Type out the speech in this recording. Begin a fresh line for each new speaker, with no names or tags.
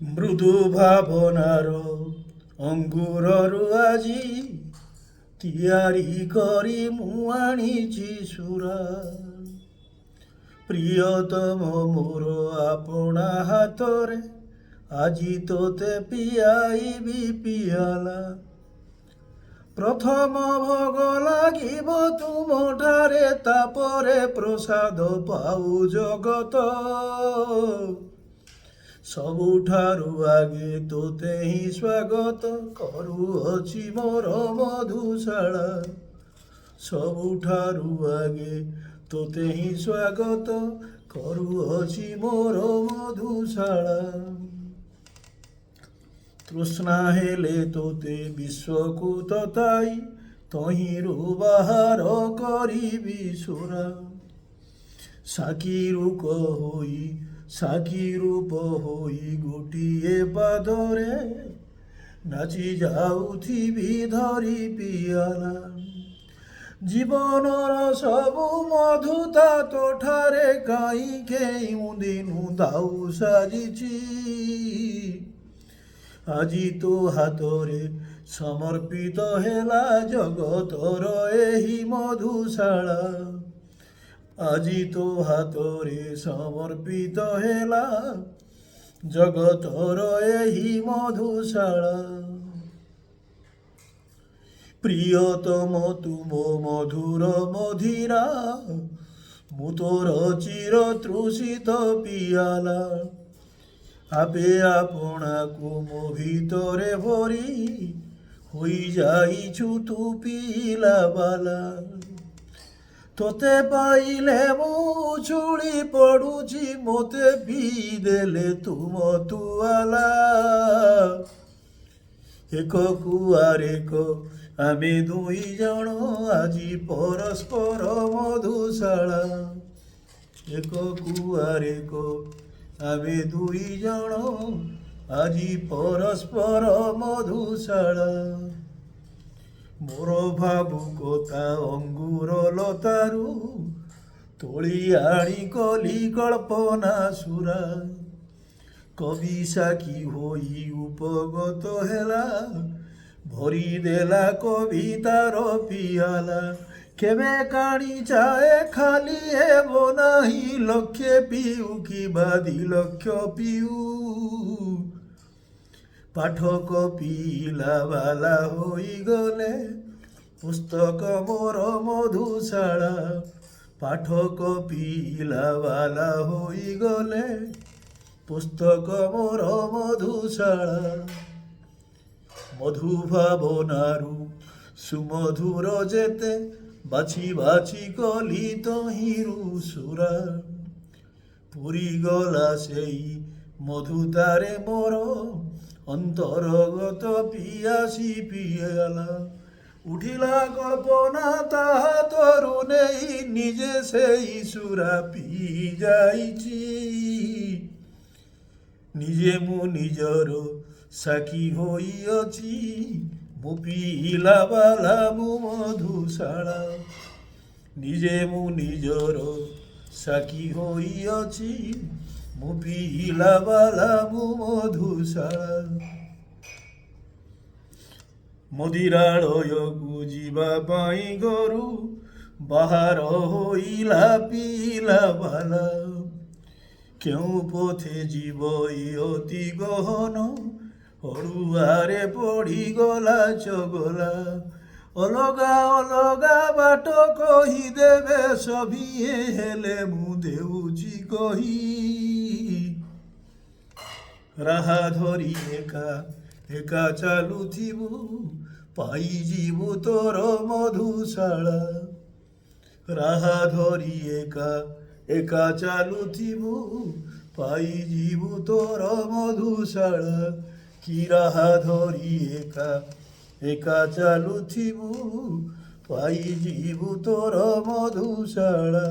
ମୃଦୁ ଭାବନାର ଅଙ୍ଗୁରରୁ ଆଜି ତିଆରି କରି ମୁଁ ଆଣିଛି ସୁରା। ପ୍ରିୟତମ ମୋର ଆପଣା ହାତରେ ଆଜି ତୋତେ ପିଆଇବି ପିଆଲା। ପ୍ରଥମ ଭୋଗ ଲାଗିବ ତୁମଠାରେ, ତାପରେ ପ୍ରସାଦ ପାଉ ଜଗତ। ସବୁଠାରୁ ଆଗେ ତୋତେ ହିଁ ସ୍ୱାଗତ କରୁଅଛି ମୋର ମଧୁଶାଳା। ସବୁଠାରୁ ଆଗେ ତୋତେ ହିଁ ସ୍ୱାଗତ କରୁଅଛି ମୋର ମଧୁଶାଳା। ତୃଷ୍ଣା ହେଲେ ତୋତେ ବିଶ୍ୱକୁ ତତାଇ ତହିଁରୁ ବାହାର କରିବି ସୁରା। ସାକ୍ଷୀ ରୂପ ହୋଇ ଗୋଟିଏ ପାଦରେ ନାଚି ଯାଉଥିବି ଧରି ପିଆଲା। ଜୀବନର ସବୁ ମଧୁତା ତୋଠାରେ କାହିଁ କେଉଁ ଦିନୁ ଦାଉ ସାଜିଛି। ଆଜି ତୋ ହାତରେ ସମର୍ପିତ ହେଲା ଜଗତର ଏହି ମଧୁଶାଳା। ଆଜି ତୋ ହାତରେ ସମର୍ପିତ ହେଲା ଜଗତର ଏହି ମଧୁଶାଳା। ପ୍ରିୟତମ ତୁମ ମଧୁର ମଧିରା, ମୁଁ ତୋର ଚିର ତୃଷିତ ପିଆଲା। ଆପେ ଆପଣାକୁ ମୋ ଭିତରେ ଭରି ହୋଇଯାଇଛୁ ତୁ ପିଇଲା ବାଲା। ତୋତେ ପାଇଲେ ମୁଁ ଉଛୁଳି ପଡ଼ୁଛି, ମୋତେ ପିଇ ଦେଲେ ତୁମ ତୁଆଲା। ଏକକୁ ଆରେକ ଆମେ ଦୁଇ ଜଣ ଆଜି ପରସ୍ପର ମଧୁଶାଳା। ଏକକୁ ଆରେକ ଆମେ ଦୁଇ ଜଣ ଆଜି ପରସ୍ପର ମଧୁଶାଳା। ମୋର ଭାବୁକତା ଅଙ୍ଗୁର ଲତାରୁ ତୋଳି ଆଣି କଲି କଳ୍ପନା ସୁରା। କବି ସାକ୍ଷୀ ହୋଇ ଉପଗତ ହେଲା, ଭରିଦେଲା କବିତାର ପିଆଲା। କେବେ କାଣି ଚାଏ ଖାଲି ହେବ ନାହିଁ, ଲକ୍ଷେ ପିଉ କିମ୍ବା ଦିଲକ୍ଷ ପିଉ। ପାଠକ ପିଇଲା ବାଲା ହୋଇଗଲେ ପୁସ୍ତକ ମୋର ମଧୁଶାଳା। ପାଠକ ପିଇଲା ବାଲା ହୋଇଗଲେ ପୁସ୍ତକ ମୋର ମଧୁଶାଳା। ମଧୁ ଭାବନାରୁ ସୁମଧୁର ଯେତେ ବାଛି ବାଛି କଲି ତହିଁରୁ ସୁରା। ପୁରିଗଲା ସେଇ ମଧୁତାରେ ମୋର ଅନ୍ତରଗତ ପିଆସି ପିଆଲା। ଉଠିଲା କଳ୍ପନା ତା ହାତରୁ ନେଇ ନିଜେ ସେଇ ସୁରା ପିଇ ଯାଇଛି। ନିଜେ ମୁଁ ନିଜର ସାକ୍ଷୀ ହୋଇଅଛି, ମୁଁ ପିଇଲା ବାଲା ମୁଁ ମଧୁଶାଳା। ନିଜେ ମୁଁ ନିଜର ସାକ୍ଷୀ ହୋଇଅଛି, ମୁଁ ପିଇଲା ବାଲା ମୁଁ ମଧୁଶାଳା। ମଦିରାଳୟକୁ ଯିବା ପାଇଁ ଘରୁ ବାହାର ହୋଇଲା ପିଇଲା ବାଲା। କେଉଁ ପଥେ ଯିବ ଏ ଅତି ଗହନ, ଅଡ଼ୁଆରେ ପଡ଼ିଗଲା ଚଗଲା। ଅଲଗା ଅଲଗା ବାଟ କହିଦେବେ ସଭିଏ, ହେଲେ ମୁଁ ଦେଉଛି କହି। ରାହା ଧରି ଏକା ଏକା ଚାଲୁଥିବୁ, ପାଇଯିବୁ ତୋର ମଧୁଶାଳା। ରାହା ଧରି ଏକା ଏକା ଚାଲୁଥିବୁ, ପାଇଯିବୁ ତୋର ମଧୁଶାଳା। କି ରାହା ଧରି ଏକା ଏକା ଚାଲୁଥିବୁ, ପାଇଯିବୁ ତୋର ମଧୁଶାଳା।